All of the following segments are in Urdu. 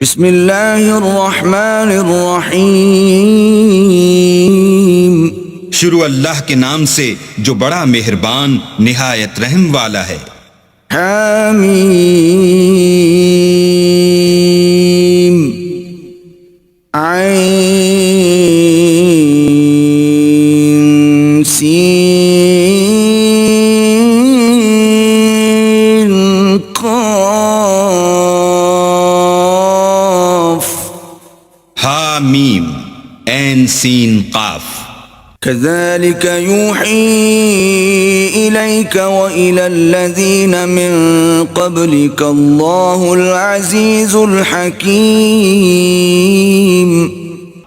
بسم اللہ الرحمن الرحیم۔ شروع اللہ کے نام سے جو بڑا مہربان نہایت رحم والا ہے۔ حامیم عین سین قاف۔ حامیم عین سین قاف۔ كذلك يوحي إليك وإلى الذين من قبلك الله العزيز الحكيم۔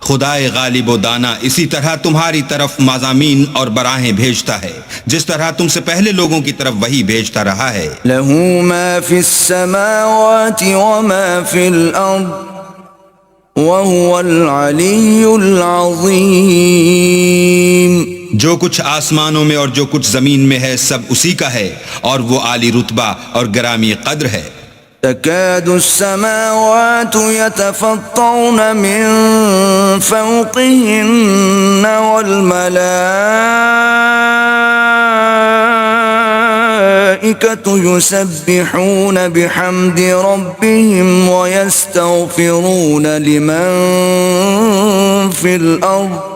خدائے غالب و دانا اسی طرح تمہاری طرف مضامین اور براہیں بھیجتا ہے جس طرح تم سے پہلے لوگوں کی طرف وہی بھیجتا رہا ہے۔ له ما في السماوات وما في الأرض وهو العلي العظيم۔ جو کچھ آسمانوں میں اور جو کچھ زمین میں ہے سب اسی کا ہے اور وہ عالی رتبہ اور گرامی قدر ہے۔ تكاد السماوات يتفطرن من فوقهن والملائكة يسبحون بحمد ربهم ويستغفرون لمن في الأرض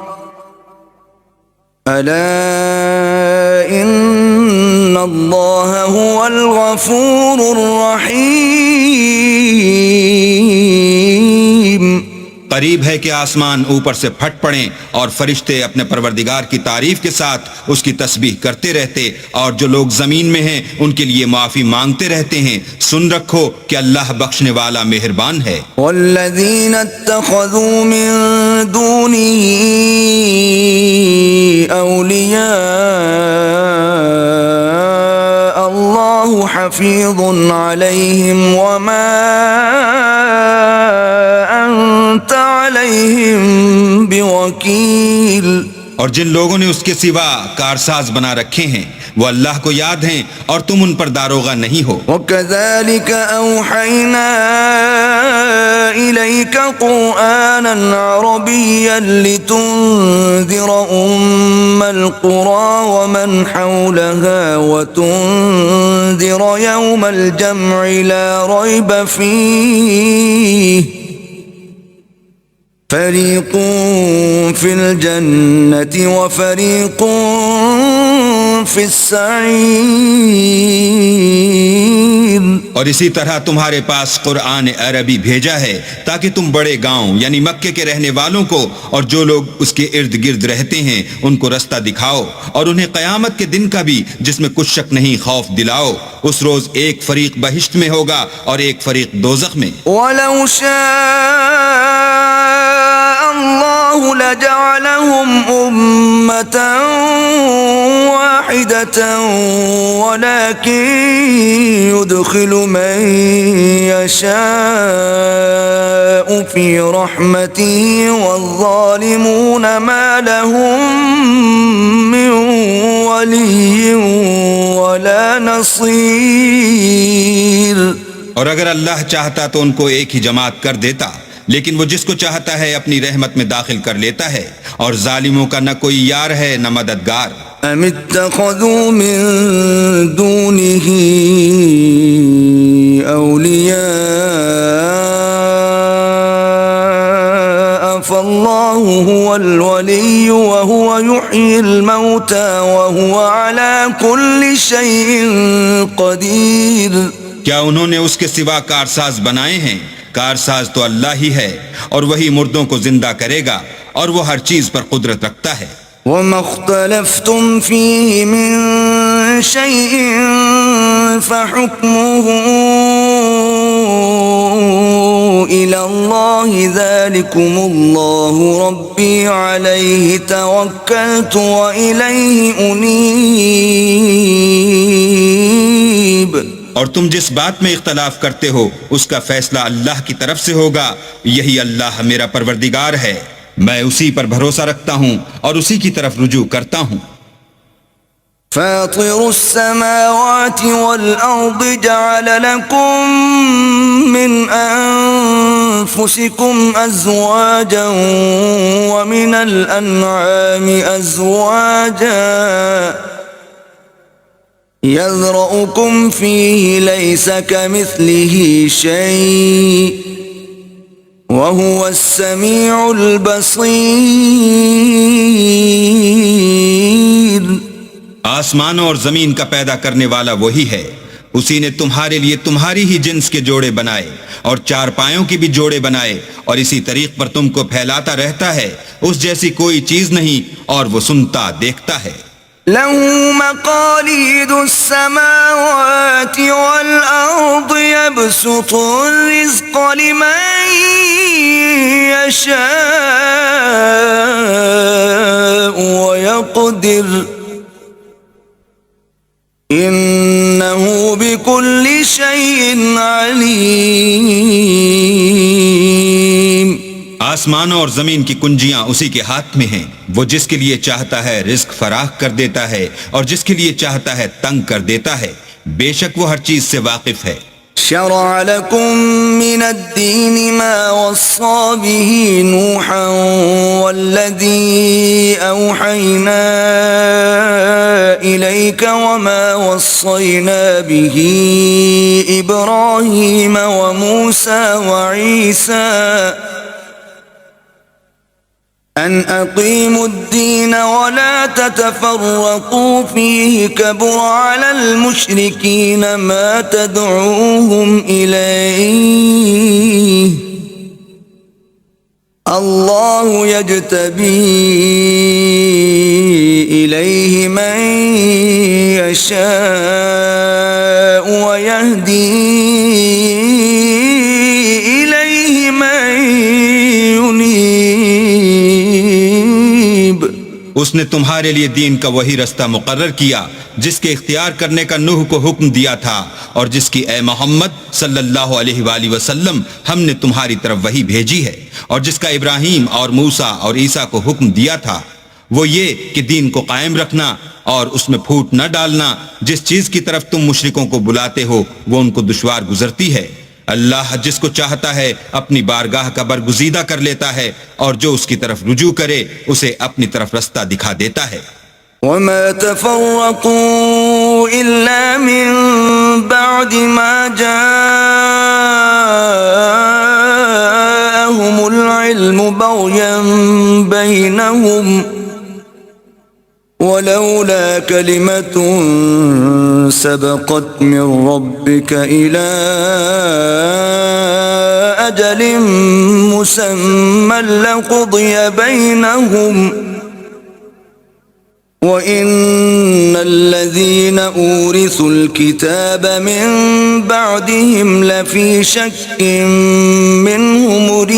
ألا إن الله هو الغفور الرحيم۔ قریب ہے کہ آسمان اوپر سے پھٹ پڑیں اور فرشتے اپنے پروردگار کی تعریف کے ساتھ اس کی تسبیح کرتے رہتے اور جو لوگ زمین میں ہیں ان کے لیے معافی مانگتے رہتے ہیں۔ سن رکھو کہ اللہ بخشنے والا مہربان ہے۔ والذین اتخذوا من دونه اولیاء اللہ حفیظ علیہم وما انت علیہم بوکیل۔ اور جن لوگوں نے اس کے سوا کارساز بنا رکھے ہیں وہ اللہ کو یاد ہیں اور تم ان پر داروغہ نہیں ہو۔ وَكَذَلِكَ أَوْحَيْنَا إِلَيْكَ قُرْآنًا عَرَبِيًّا لِتُنذِرَ أُمَّ الْقُرَى وَمَنْ حَوْلَهَا وَتُنذِرَ يَوْمَ الْجَمْعِ لَا رَيْبَ فِيهِ فَرِيقٌ فِي الْجَنَّةِ وَفَرِيقٌ فِي السَّعِيرِ۔ اور اسی طرح تمہارے پاس قرآن عربی بھیجا ہے تاکہ تم بڑے گاؤں یعنی مکے کے رہنے والوں کو اور جو لوگ اس کے ارد گرد رہتے ہیں ان کو رستہ دکھاؤ اور انہیں قیامت کے دن کا بھی جس میں کچھ شک نہیں خوف دلاؤ۔ اس روز ایک فریق بہشت میں ہوگا اور ایک فریق دوزخ میں۔ وَلَوْ شَاءَ اللَّهُ لَجَعَلَهُمْ أُمَّةً واحدة ولكن يدخل من يشاء في رحمته والظالمون ما لهم من ولي ولا نصير۔ اور اگر اللہ چاہتا تو ان کو ایک ہی جماعت کر دیتا لیکن وہ جس کو چاہتا ہے اپنی رحمت میں داخل کر لیتا ہے اور ظالموں کا نہ کوئی یار ہے نہ مددگار۔ ام اتخذوا من دونه اولیاء فالله هو الولي وهو يحيي الموتى وهو على كل شيء قدير۔ کیا انہوں نے اس کے سوا کارساز بنائے ہیں؟ کارساز تو اللہ ہی ہے اور وہی مردوں کو زندہ کرے گا اور وہ ہر چیز پر قدرت رکھتا ہے۔ وَمَا اخْتَلَفْتُمْ فِيهِ مِنْ شَيْءٍ فَحُكْمُهُ إِلَى اللَّهِ ذَلِكُمُ اللَّهُ رَبِّي عَلَيْهِ تَوَكَّلْتُ وَإِلَيْهِ أُنِيبُ۔ اور تم جس بات میں اختلاف کرتے ہو اس کا فیصلہ اللہ کی طرف سے ہوگا، یہی اللہ میرا پروردگار ہے، میں اسی پر بھروسہ رکھتا ہوں اور اسی کی طرف رجوع کرتا ہوں۔ فاطر السماوات والأرض جعل لكم من أنفسكم أزواجا ومن الأنعام أزواجا يذرأكم فيه ليس كمثله شيء وهو السميع البصير. آسمانوں اور زمین کا پیدا کرنے والا وہی ہے. اسی نے تمہارے لیے تمہاری ہی جنس کے جوڑے بنائے اور چارپایوں کی بھی جوڑے بنائے اور اسی طریق پر تم کو پھیلاتا رہتا ہے. اس جیسی کوئی چیز نہیں اور وہ سنتا دیکھتا ہے. له مقاليد السماوات والأرض يبسط الرزق لمن يشاء ويقدر إنه بكل شيء عليم. آسمانوں اور زمین کی کنجیاں اسی کے ہاتھ میں ہیں. وہ جس کے لیے چاہتا ہے رزق فراخ کر دیتا ہے اور جس کے لیے چاہتا ہے تنگ کر دیتا ہے. بے شک وہ ہر چیز سے واقف ہے. شرع لكم من الدين ما وصى به نوحا والذي أوحينا إليك وما وصينا به إبراهيم وموسى وعيسى أن أقيموا الدين ولا تتفرقوا فيه كبر على المشركين ما تدعوهم إليه الله يجتبي إليه من يشاء ويهدي إليه من ينيب. اس نے تمہارے لیے دین کا وہی رستہ مقرر کیا جس کے اختیار کرنے کا نوح کو حکم دیا تھا اور جس کی اے محمد صلی اللہ علیہ وآلہ وسلم ہم نے تمہاری طرف وہی بھیجی ہے اور جس کا ابراہیم اور موسیٰ اور عیسیٰ کو حکم دیا تھا. وہ یہ کہ دین کو قائم رکھنا اور اس میں پھوٹ نہ ڈالنا. جس چیز کی طرف تم مشرکوں کو بلاتے ہو وہ ان کو دشوار گزرتی ہے. اللہ جس کو چاہتا ہے اپنی بارگاہ کا برگزیدہ کر لیتا ہے اور جو اس کی طرف رجوع کرے اسے اپنی طرف رستہ دکھا دیتا ہے. وما تفرقوا إلا من بعد ما جاءهم العلم بغيا بينهم ولولا كلمة سبقت من ربك إلى أجل مسمى لقضي بينهم وَإِنَّ الَّذِينَ أُورِثُوا الْكِتَابَ مِنْ بَعْدِهِمْ لَفِي شَكٍّ مِّنْهُ مُرِيبٍ.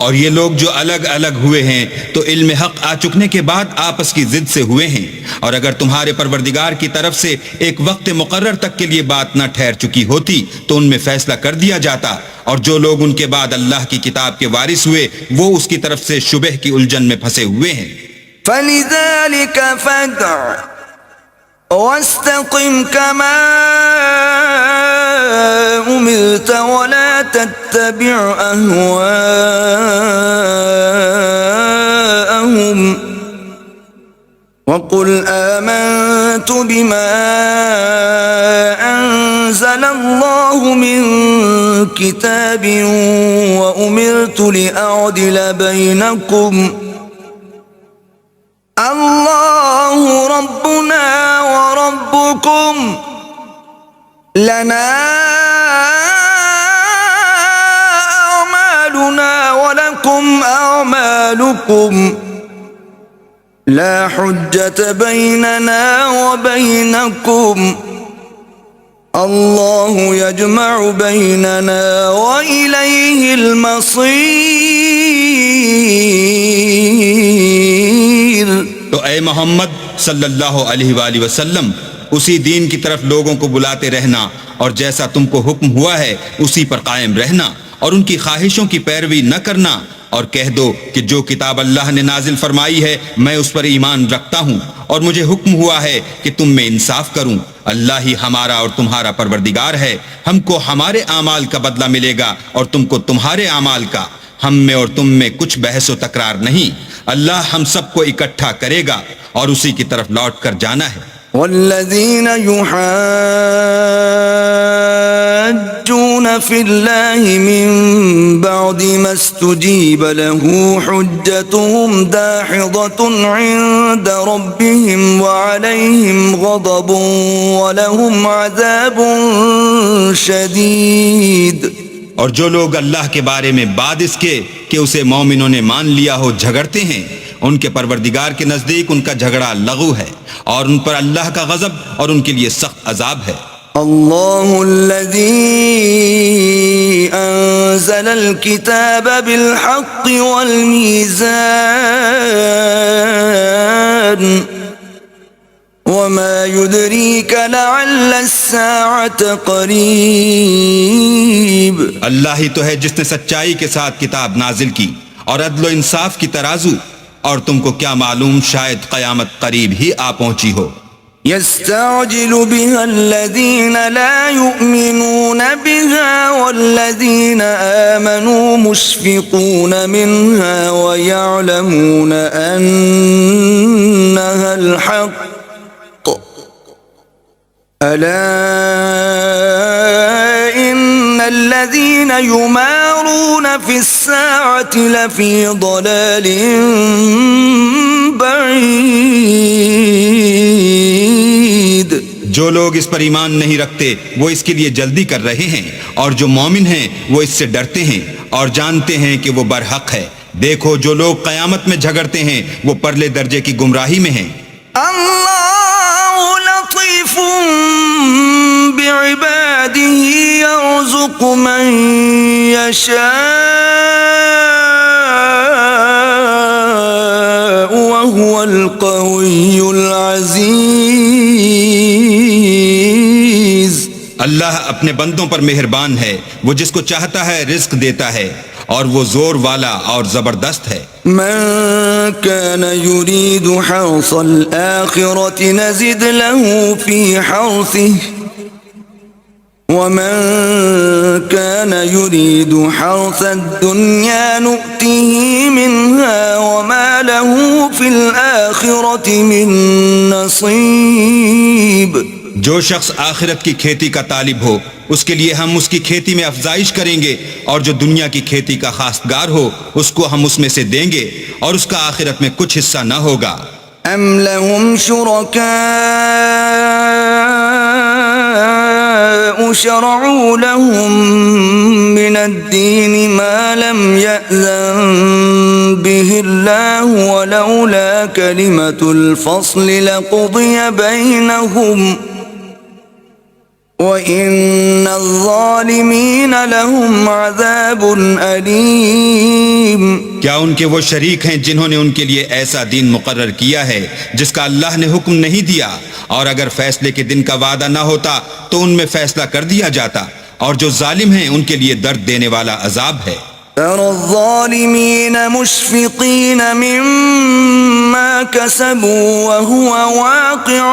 اور یہ لوگ جو الگ الگ ہوئے ہیں تو علم حق آ چکنے کے بعد آپس کی ضد سے ہوئے ہیں. اور اگر تمہارے پروردگار کی طرف سے ایک وقت مقرر تک کے لیے بات نہ ٹھہر چکی ہوتی تو ان میں فیصلہ کر دیا جاتا. اور جو لوگ ان کے بعد اللہ کی کتاب کے وارث ہوئے وہ اس کی طرف سے شبہ کی الجھن میں پھنسے ہوئے ہیں. فَلِذَلِكَ فَادْعُ وَاسْتَقِمْ كَمَا أُمِرْتَ وَلَا تَتَّبِعْ أَهْوَاءَهُمْ وَقُلْ آمَنْتُ بِمَا أَنزَلَ اللَّهُ مِنْ كِتَابٍ وَأُمِرْتُ لِأَعْدِلَ بَيْنَكُمْ اللَّهُ رَبُّنَا وَرَبُّكُمْ لَنَا أَعْمَالُنَا وَلَكُمْ أَعْمَالُكُمْ لا حجة بيننا وبينكم الله يجمع بيننا وإليه المصير. تو اے محمد صلی اللہ علیہ وآلہ وسلم اسی دین کی طرف لوگوں کو بلاتے رہنا اور جیسا تم کو حکم ہوا ہے اسی پر قائم رہنا اور ان کی خواہشوں کی پیروی نہ کرنا اور کہہ دو کہ جو کتاب اللہ نے نازل فرمائی ہے میں اس پر ایمان رکھتا ہوں اور مجھے حکم ہوا ہے کہ تم میں انصاف کروں۔ اللہ ہی ہمارا اور تمہارا پروردگار ہے، ہم کو ہمارے اعمال کا بدلہ ملے گا اور تم کو تمہارے اعمال کا، ہم میں اور تم میں کچھ بحث و تکرار نہیں۔ اللہ ہم سب کو اکٹھا کرے گا اور اسی کی طرف لوٹ کر جانا ہے۔ والذين يحاجون في الله من بعد ما استجيب له حجتهم داحضة عند ربهم وعليهم غضب ولهم عذاب شديد۔ اور جو لوگ اللہ کے بارے میں بعد اس کے کہ اسے مومنوں نے مان لیا ہو جھگڑتے ہیں، ان کے پروردگار کے نزدیک ان کا جھگڑا لغو ہے اور ان پر اللہ کا غضب اور ان کے لیے سخت عذاب ہے۔ اللہ الذی انزل الكتاب بالحق والمیزان وما يدريك لعل الساعة قریب۔ اللہ ہی تو ہے جس نے سچائی کے ساتھ کتاب نازل کی اور عدل و انصاف کی ترازو، اور تم کو کیا معلوم شاید قیامت قریب ہی آ پہنچی ہو۔ يستعجل بها الذين لا يؤمنون بها والذين آمنوا مشفقون منها ويعلمون أنها الحق ألا إن الذين يمارون في الساعة لفي ضلال بعيد۔ جو لوگ اس پر ایمان نہیں رکھتے وہ اس کے لیے جلدی کر رہے ہیں، اور جو مومن ہیں وہ اس سے ڈرتے ہیں اور جانتے ہیں کہ وہ برحق ہے۔ دیکھو جو لوگ قیامت میں جھگڑتے ہیں وہ پرلے درجے کی گمراہی میں ہیں۔ اللہ لطیف بعباده يرزق من يشاء وهو القوي العزيز۔ اللہ اپنے بندوں پر مہربان ہے، وہ جس کو چاہتا ہے رزق دیتا ہے اور وہ زور والا اور زبردست ہے۔ من كان يريد حرث الآخرة نزد له في حرثه ومن كان يريد حرث الدنيا نؤته منها وما له في الآخرة من نصيب۔ جو شخص آخرت کی کھیتی کا طالب ہو اس کے لیے ہم اس کی کھیتی میں افزائش کریں گے، اور جو دنیا کی کھیتی کا خواستگار ہو اس کو ہم اس میں سے دیں گے اور اس کا آخرت میں کچھ حصہ نہ ہوگا۔ ام لهم شركاء شرعوا لهم من الدين ما لم يأذن به الله ولولا كلمة الفصل لقضي بينهم وَإِنَّ الظَّالِمِينَ لَهُمْ عَذَابٌ أَلِيمٌ۔ کیا ان کے وہ شریک ہیں جنہوں نے ان کے لیے ایسا دین مقرر کیا ہے جس کا اللہ نے حکم نہیں دیا، اور اگر فیصلے کے دن کا وعدہ نہ ہوتا تو ان میں فیصلہ کر دیا جاتا، اور جو ظالم ہیں ان کے لیے درد دینے والا عذاب ہے۔ تَرَى الظَّالِمِينَ مُشْفِقِينَ مِمَّا كَسَبُوا وَهُوَ وَاقِعٌ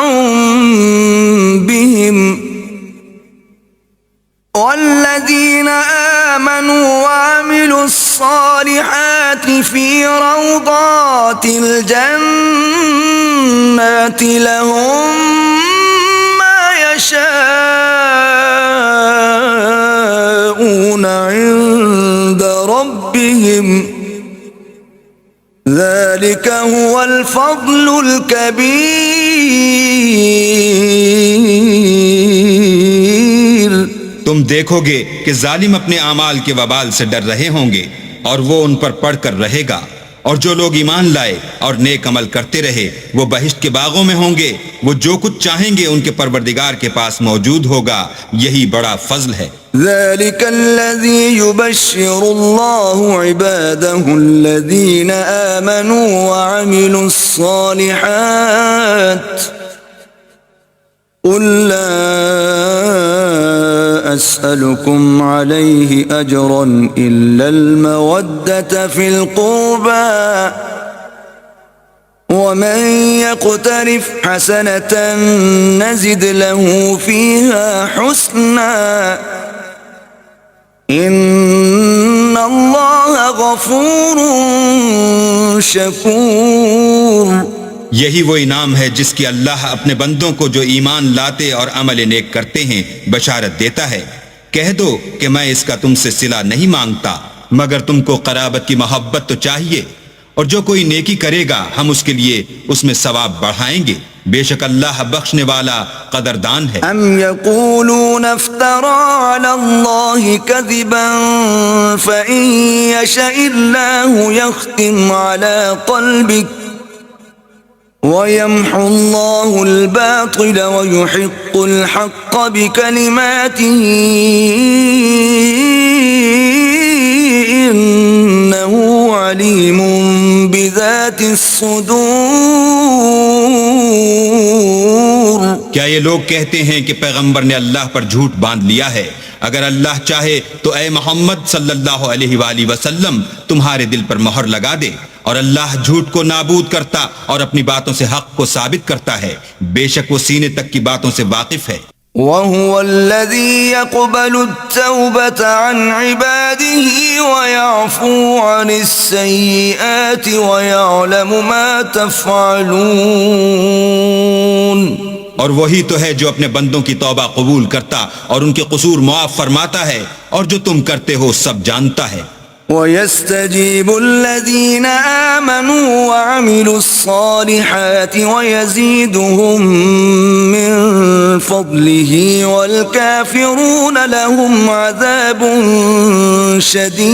بِهِمْ والذين آمنوا وعملوا الصالحات في روضات الجنات لهم ما يشاءون عند ربهم ذلك هو الفضل الكبير۔ تم دیکھو گے کہ ظالم اپنے اعمال کے وبال سے ڈر رہے ہوں گے اور وہ ان پر پڑھ کر رہے گا، اور جو لوگ ایمان لائے اور نیک عمل کرتے رہے وہ بہشت کے باغوں میں ہوں گے، وہ جو کچھ چاہیں گے ان کے پروردگار کے پاس موجود ہوگا، یہی بڑا فضل ہے۔ ذلك الذي يبشر الله عباده الذين آمنوا وعملوا الصالحات قل لا أسألكم عليه أجرا إلا المودة في القربى ومن يقترف حسنة نزد له فيها حسنا إن الله غفور شكور. یہی وہ انعام ہے جس کی اللہ اپنے بندوں کو جو ایمان لاتے اور عمل نیک کرتے ہیں بشارت دیتا ہے. کہہ دو کہ میں اس کا تم سے صلہ نہیں مانگتا مگر تم کو قرابت کی محبت تو چاہیے، اور جو کوئی نیکی کرے گا ہم اس کے لیے اس میں ثواب بڑھائیں گے، بے شک اللہ بخشنے والا قدردان ہے. ام یقولون افترى على الله كذبا فإن يشاء الله يختم على قلبك ويمحو الله الباطل ويحق الحق بكلماته إنه عليم بذات الصدور. کیا یہ لوگ کہتے ہیں کہ پیغمبر نے اللہ پر جھوٹ باندھ لیا ہے؟ اگر اللہ چاہے تو اے محمد صلی اللہ علیہ وآلہ وسلم تمہارے دل پر مہر لگا دے، اور اللہ جھوٹ کو نابود کرتا اور اپنی باتوں سے حق کو ثابت کرتا ہے، بے شک وہ سینے تک کی باتوں سے واقف ہے. وَهُوَ الَّذِي يَقْبَلُ التَّوْبَةَ عَنْ عِبَادِهِ وَيَعْفُو عَنِ السَّيِّئَاتِ وَيَعْلَمُ مَا تَفْعَلُونَ. اور وہی تو ہے جو اپنے بندوں کی توبہ قبول کرتا اور ان کے قصور معاف فرماتا ہے، اور جو تم کرتے ہو سب جانتا ہے. وَيَسْتَجِيبُ الَّذِينَ آمَنُوا وَعَمِلُوا الصَّالِحَاتِ وَيَزِيدُهُم مِّن فَضْلِهِ وَالْكَافِرُونَ لَهُمْ عَذَابٌ شَدِيدٌ.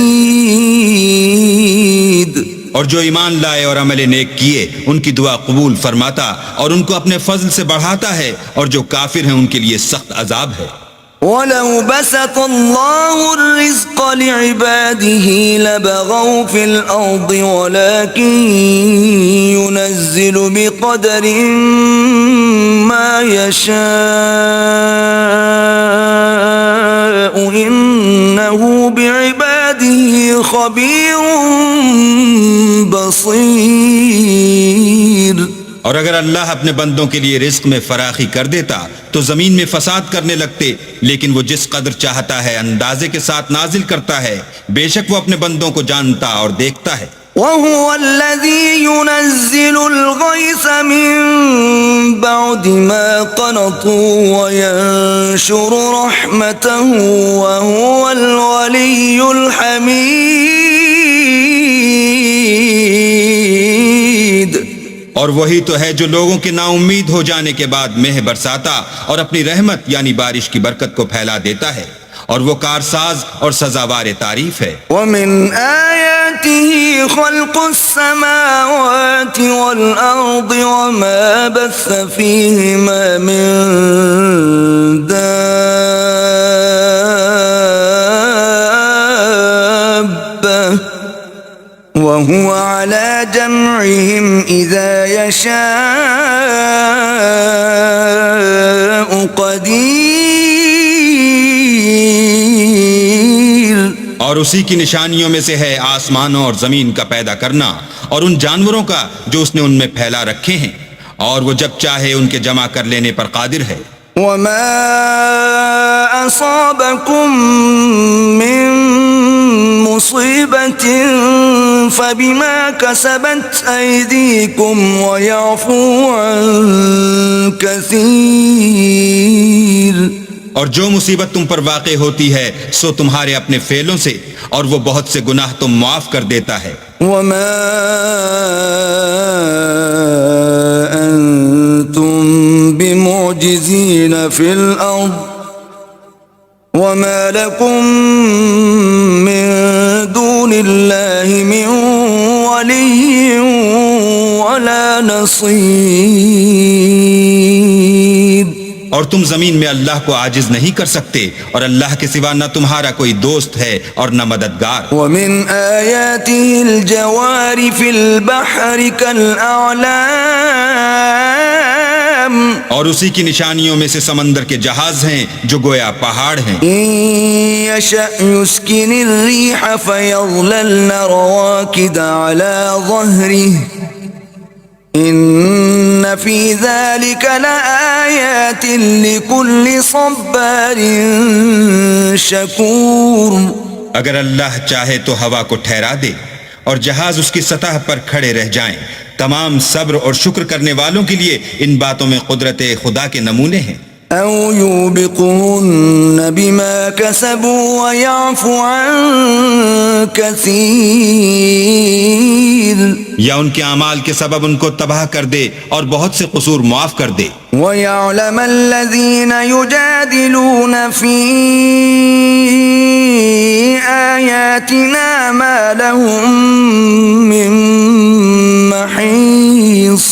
اور جو ایمان لائے اور عمل نیک کیے ان کی دعا قبول فرماتا اور ان کو اپنے فضل سے بڑھاتا ہے، اور جو کافر ہیں ان کے لیے سخت عذاب ہے. وَلَوْ بَسَطَ اللَّهُ الرِّزْقَ لِعِبَادِهِ لَبَغَوْا فِي الْأَرْضِ وَلَكِن يُنَزِّلُ بِقَدَرٍ مَا يَشَاءُ إِنَّهُ بِعِبَادِهِ خَبِيرٌ بَصِيرٌ. اور اگر اللہ اپنے بندوں کے لیے رزق میں فراخی کر دیتا تو زمین میں فساد کرنے لگتے، لیکن وہ جس قدر چاہتا ہے اندازے کے ساتھ نازل کرتا ہے، بے شک وہ اپنے بندوں کو جانتا اور دیکھتا ہے. وَهُوَ الَّذِي يُنَزِّلُ الْغَيْثَ مِن بَعْدِ مَا قَنَطُوا وَيَنشُرُ رَحْمَتَهُ وَهُوَ الْوَلِيُّ الْحَمِيدُ. اور وہی تو ہے جو لوگوں کے نا امید ہو جانے کے بعد مہ برساتا اور اپنی رحمت یعنی بارش کی برکت کو پھیلا دیتا ہے، اور وہ کارساز اور سزاوار تعریف ہے. وَمِنْ آيَاتِهِ خَلْقُ السَّمَاوَاتِ وَالْأَرْضِ وَمَا بَثَّ فِيهِمَا مِن دَابَّةٍ وَهُوَ عَلَى جَمْعِهِمْ إِذَا يَشَاءُ قَدِيرٌ. اور اسی کی نشانیوں میں سے ہے آسمانوں اور زمین کا پیدا کرنا اور ان جانوروں کا جو اس نے ان میں پھیلا رکھے ہیں، اور وہ جب چاہے ان کے جمع کر لینے پر قادر ہے. وَمَا أَصَابَكُم مِّن مُّصِيبَةٍ فَبِمَا كَسَبَتْ أَيْدِيكُمْ وَيَعْفُو عَن كَثِيرٍ. اور جو مصیبت تم پر واقع ہوتی ہے سو تمہارے اپنے فعلوں سے، اور وہ بہت سے گناہ تم معاف کر دیتا ہے. وَمَا أَنتُم بِمُعْجِزِينَ فِي الْأَرْضِ وَمَا لَكُم مِّن دُونِ اللَّهِ مِن وَلِيٍّ وَلَا نَصِيرٍ. اور تم زمین میں اللہ کو عاجز نہیں کر سکتے، اور اللہ کے سوا نہ تمہارا کوئی دوست ہے اور نہ مددگار. وَمِنْ آيَاتِهِ الْجَوَارِ فِي الْبَحْرِ كَالْأَعْلَامِ اور اسی کی نشانیوں میں سے سمندر کے جہاز ہیں جو گویا پہاڑ ہیں. إن يشأ يسكن الريح فيظللن رواكد على ظهره إن في ذلك لآيات لكل صبار شكور. اگر اللہ چاہے تو ہوا کو ٹھہرا دے اور جہاز اس کی سطح پر کھڑے رہ جائیں. تمام صبر اور شکر کرنے والوں کے لیے ان باتوں میں قدرت خدا کے نمونے ہیں. أو يوبقهن بما كسبوا ويعفو عن كثير. یا ان کے اعمال کے سبب ان کو تباہ کر دے اور بہت سے قصور معاف کر دے. ويعلم الذين يجادلون في آياتنا ما لهم من محيص.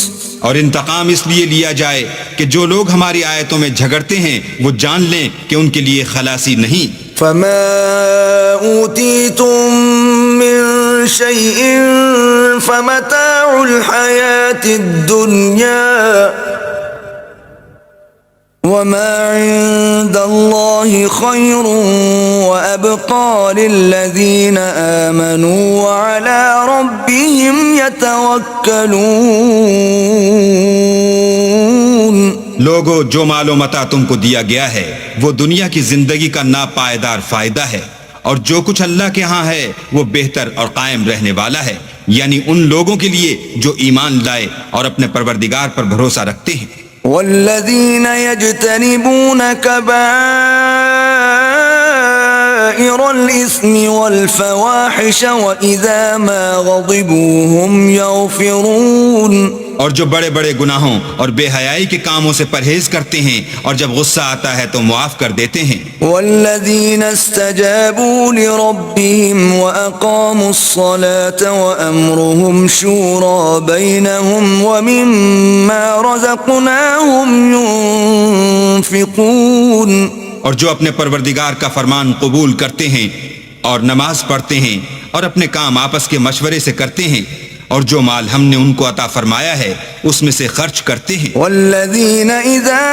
اور انتقام اس لیے لیا جائے کہ جو لوگ ہماری آیتوں میں جھگڑتے ہیں وہ جان لیں کہ ان کے لیے خلاصی نہیں. فما أوتيتم من شيء فمتاع الحياة الدنيا وما عند الله خير وأبقى للذين آمنوا وعلى ربهم يتوكلون. لوگو جو مال و متاع تم کو دیا گیا ہے وہ دنیا کی زندگی کا ناپائیدار فائدہ ہے، اور جو کچھ اللہ کے ہاں ہے وہ بہتر اور قائم رہنے والا ہے، یعنی ان لوگوں کے لیے جو ایمان لائے اور اپنے پروردگار پر بھروسہ رکھتے ہیں. والذين يجتنبون كبائر الإثم والفواحش وإذا ما غضبوا هم يغفرون. اور جو بڑے بڑے گناہوں اور بے حیائی کے کاموں سے پرہیز کرتے ہیں اور جب غصہ آتا ہے تو معاف کر دیتے ہیں. والذين استجابوا لربهم وأقاموا الصلاة وأمرهم شورى بينهم ومما رزقناهم ينفقون. اور جو اپنے پروردگار کا فرمان قبول کرتے ہیں اور نماز پڑھتے ہیں اور اپنے کام آپس کے مشورے سے کرتے ہیں اور جو مال ہم نے ان کو عطا فرمایا ہے اس میں سے خرچ کرتے ہیں. والذین اذا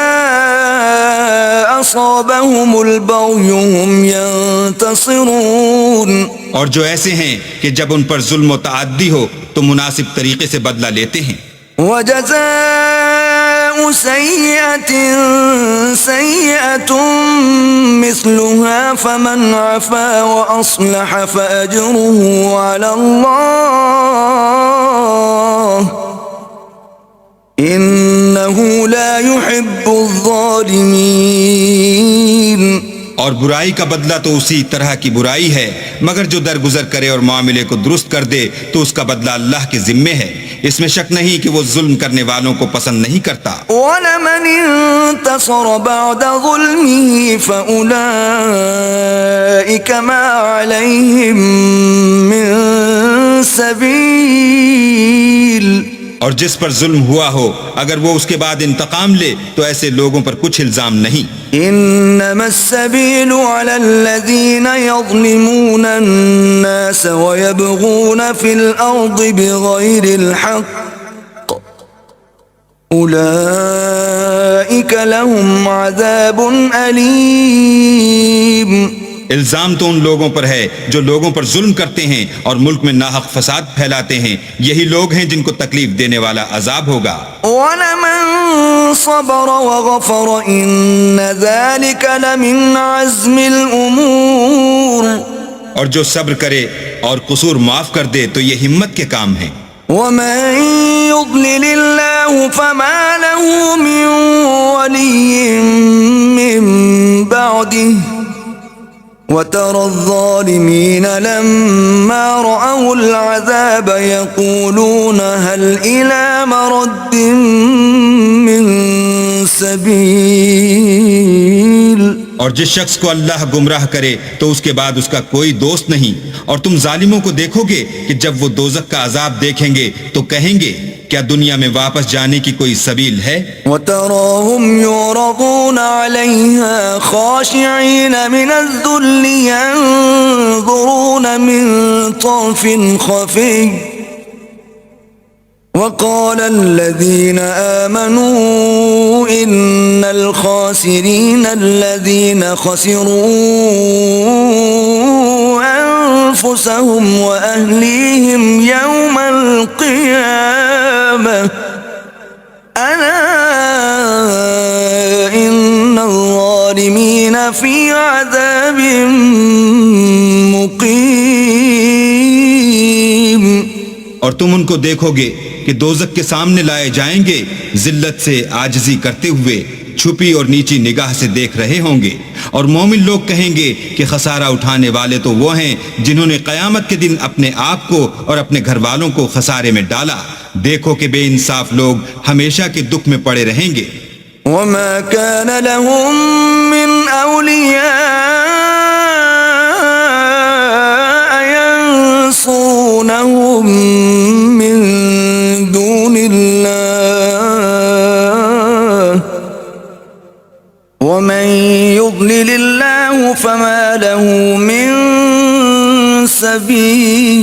اصابهم البغی هم ينتصرون. اور جو ایسے ہیں کہ جب ان پر ظلم و تعدی ہو تو مناسب طریقے سے بدلہ لیتے ہیں. وجزاء سیئة سیئة مثلها فمن عفا وأصلح فأجره على الله إنه لا يحب الظالمين. اور برائی کا بدلہ تو اسی طرح کی برائی ہے، مگر جو درگزر کرے اور معاملے کو درست کر دے تو اس کا بدلہ اللہ کے ذمے ہے. اس میں شک نہیں کہ وہ ظلم کرنے والوں کو پسند نہیں کرتا. وَلَمَنِ انتصر بعد ظلمه فأولئك ما عليهم من سبيل. اور جس پر ظلم ہوا ہو اگر وہ اس کے بعد انتقام لے تو ایسے لوگوں پر کچھ الزام نہیں. انما السبيل على الذين يظلمون الناس ويبغون في الارض بغير الحق اولئك لهم عذاب اليم. الزام تو ان لوگوں پر ہے جو لوگوں پر ظلم کرتے ہیں اور ملک میں ناحق فساد پھیلاتے ہیں، یہی لوگ ہیں جن کو تکلیف دینے والا عذاب ہوگا. وَلَمَن صَبَرَ وَغَفَرَ إِنَّ ذَلِكَ لَمِنْ عَزْمِ الْأُمُورِ. اور جو صبر کرے اور قصور معاف کر دے تو یہ ہمت کے کام ہیں. وَمَن يُضْلِلِ اللَّهُ فَمَا لَهُ مِن وَلِيٍّ مِّن بَعْدِهِ وَتَرَى الظَّالِمِينَ لَمَّا رَأَوُا الْعَذَابَ يَقُولُونَ هَلْ إِلَى مَرَدٍّ مِّن سَبِيلٍ. اور جس شخص کو اللہ گمراہ کرے تو اس کے بعد اس کا کوئی دوست نہیں. اور تم ظالموں کو دیکھو گے کہ جب وہ دوزخ کا عذاب دیکھیں گے تو کہیں گے کیا دنیا میں واپس جانے کی کوئی سبیل ہے؟ وَتَرَاهُمْ يُعْرَضُونَ عَلَيْهَا خَاشِعِينَ مِنَ الذُّلِّ يَنظُرُونَ مِن طَرْفٍ خَفِيٍّ وقال الذين آمنوا إن الخاسرين الذين خسروا أنفسهم وأهليهم يوم القيامة ألا إن الظالمين في عذاب مقيم. اور تم ان کو دیکھو گے کہ دوزخ کے سامنے لائے جائیں گے ذلت سے عاجزی کرتے ہوئے، چھپی اور نیچی نگاہ سے دیکھ رہے ہوں گے، اور مومن لوگ کہیں گے کہ خسارہ اٹھانے والے تو وہ ہیں جنہوں نے قیامت کے دن اپنے آپ کو اور اپنے گھر والوں کو خسارے میں ڈالا. دیکھو کہ بے انصاف لوگ ہمیشہ کے دکھ میں پڑے رہیں گے. وما كان لهم من أولياء ينصرونهم من دون الله ومن يضلل الله فما له من سبيل.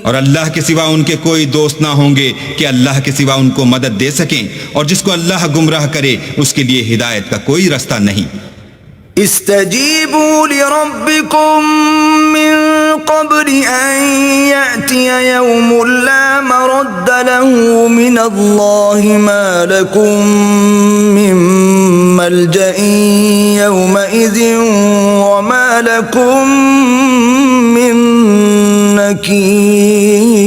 اور اللہ کے سوا ان کے کوئی دوست نہ ہوں گے کہ اللہ کے سوا ان کو مدد دے سکیں، اور جس کو اللہ گمراہ کرے اس کے لیے ہدایت کا کوئی رستہ نہیں. استجیبوا لربکم من قبل ان یأتی یوم لا مرد له من اللہ ما لکم من ملجأ یومئذ وما لکم من نکیر.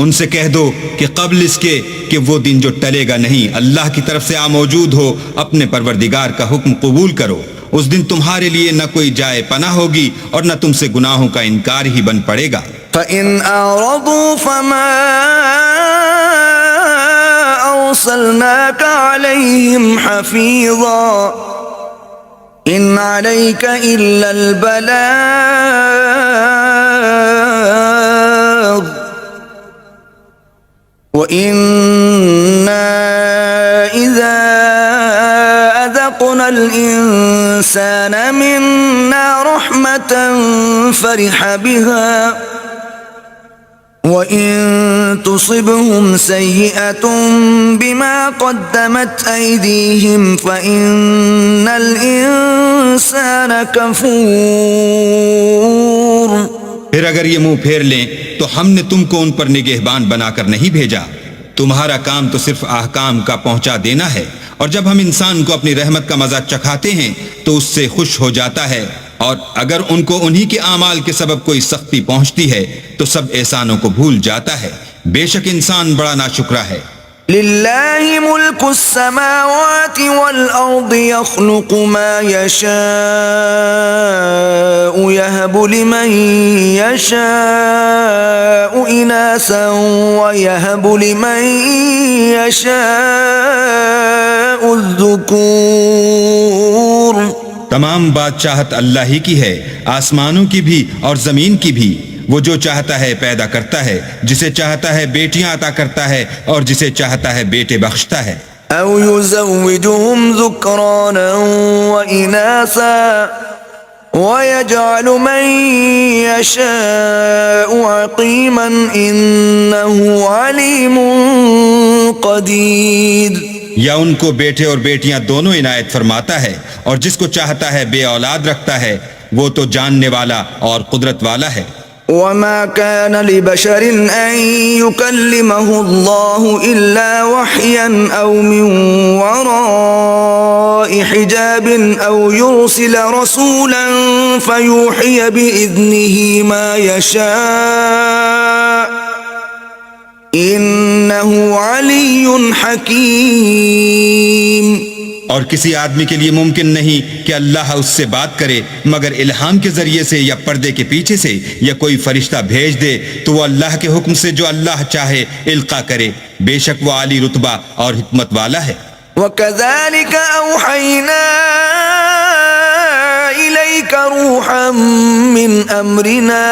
ان سے کہہ دو کہ قبل اس کے کہ وہ دن جو ٹلے گا نہیں، اللہ کی طرف سے موجود ہو، اپنے پروردگار کا حکم قبول کرو. اس دن تمہارے لیے نہ کوئی جائے پناہ ہوگی اور نہ تم سے گناہوں کا انکار ہی بن پڑے گا. فَإِنْ أَعْرَضُوا فَمَا أَرْسَلْنَاكَ عَلَيْهِمْ حَفِيظًا إِنْ عَلَيْكَ إِلَّا الْبَلَاغُ وَإِنَّا إِذَا أَذَقْنَا الْإِنسَانَ مِنَّا رَحْمَةً فَرِحَ بِهَا وَإِن تُصِبْهُمْ سَيِّئَةٌ بِمَا قَدَّمَتْ أَيْدِيهِمْ فَإِنَّ الْإِنسَانَ كَفُورٌ. پھر اگر یہ منہ پھیر لیں تو ہم نے تم کو ان پر نگہبان بنا کر نہیں بھیجا. تمہارا کام تو صرف احکام کا پہنچا دینا ہے، اور جب ہم انسان کو اپنی رحمت کا مزہ چکھاتے ہیں تو اس سے خوش ہو جاتا ہے، اور اگر ان کو انہی کے اعمال کے سبب کوئی سختی پہنچتی ہے تو سب احسانوں کو بھول جاتا ہے. بے شک انسان بڑا ناشکرا ہے. للہ ملک السماوات والارض يخلق ما يشاء يهب لمن يشاء اناثا ويهب لمن يشاء الذكور. تمام بادشاہت اللہ ہی کی ہے، آسمانوں کی بھی اور زمین کی بھی. وہ جو چاہتا ہے پیدا کرتا ہے، جسے چاہتا ہے بیٹیاں عطا کرتا ہے اور جسے چاہتا ہے بیٹے بخشتا ہے. او يزوجهم ذكرانا واناثا ويجعل من يشاء عقيما انه عليم قدير. یا ان کو بیٹے اور بیٹیاں دونوں عنایت فرماتا ہے، اور جس کو چاہتا ہے بے اولاد رکھتا ہے، وہ تو جاننے والا اور قدرت والا ہے. وما كان لبشر أن يكلمه الله إلا وحيا أو من وراء حجاب أو يرسل رسولا فيوحي بإذنه ما يشاء إنه علي حكيم. اور کسی آدمی کے لیے ممکن نہیں کہ اللہ اس سے بات کرے مگر الہام کے ذریعے سے یا پردے کے پیچھے سے، یا کوئی فرشتہ بھیج دے تو وہ اللہ کے حکم سے جو اللہ چاہے القا کرے. بے شک وہ عالی رتبہ اور حکمت والا ہے. وَكَذَلِكَ أَوْحَيْنَا إِلَيْكَ رُوحًا مِّنْ أَمْرِنَا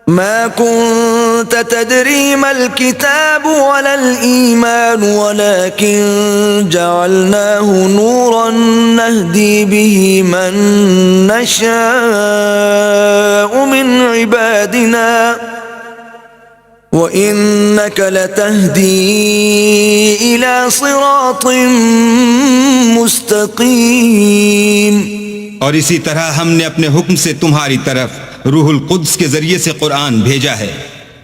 مَا كُنتَ كنت تدري ما الكتاب ولا الإيمان ولكن جعلناه نورا نهدي به من نشاء من عبادنا وإنك لتهدي إلى صراط مستقيم. اور اسی طرح ہم نے اپنے حکم سے تمہاری طرف روح القدس کے ذریعے سے قرآن بھیجا ہے.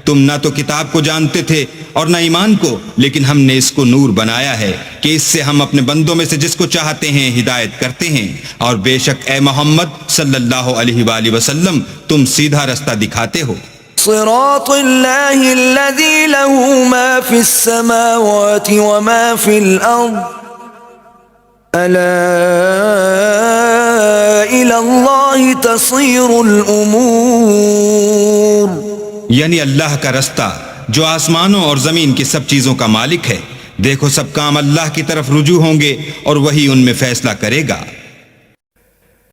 تم نہ تو کتاب کو جانتے تھے اور نہ ایمان کو، لیکن ہم نے اس کو نور بنایا ہے کہ اس سے ہم اپنے بندوں میں سے جس کو چاہتے ہیں ہدایت کرتے ہیں. اور بے شک اے محمد صلی اللہ علیہ وآلہ وسلم تم سیدھا رستہ دکھاتے ہو. صراط اللہ الذی له ما فی السماوات وما فی الارض الا الى اللہ تصیر الامور. یعنی اللہ کا رستہ جو آسمانوں اور زمین کی سب چیزوں کا مالک ہے. دیکھو سب کام اللہ کی طرف رجوع ہوں گے اور وہی ان میں فیصلہ کرے گا.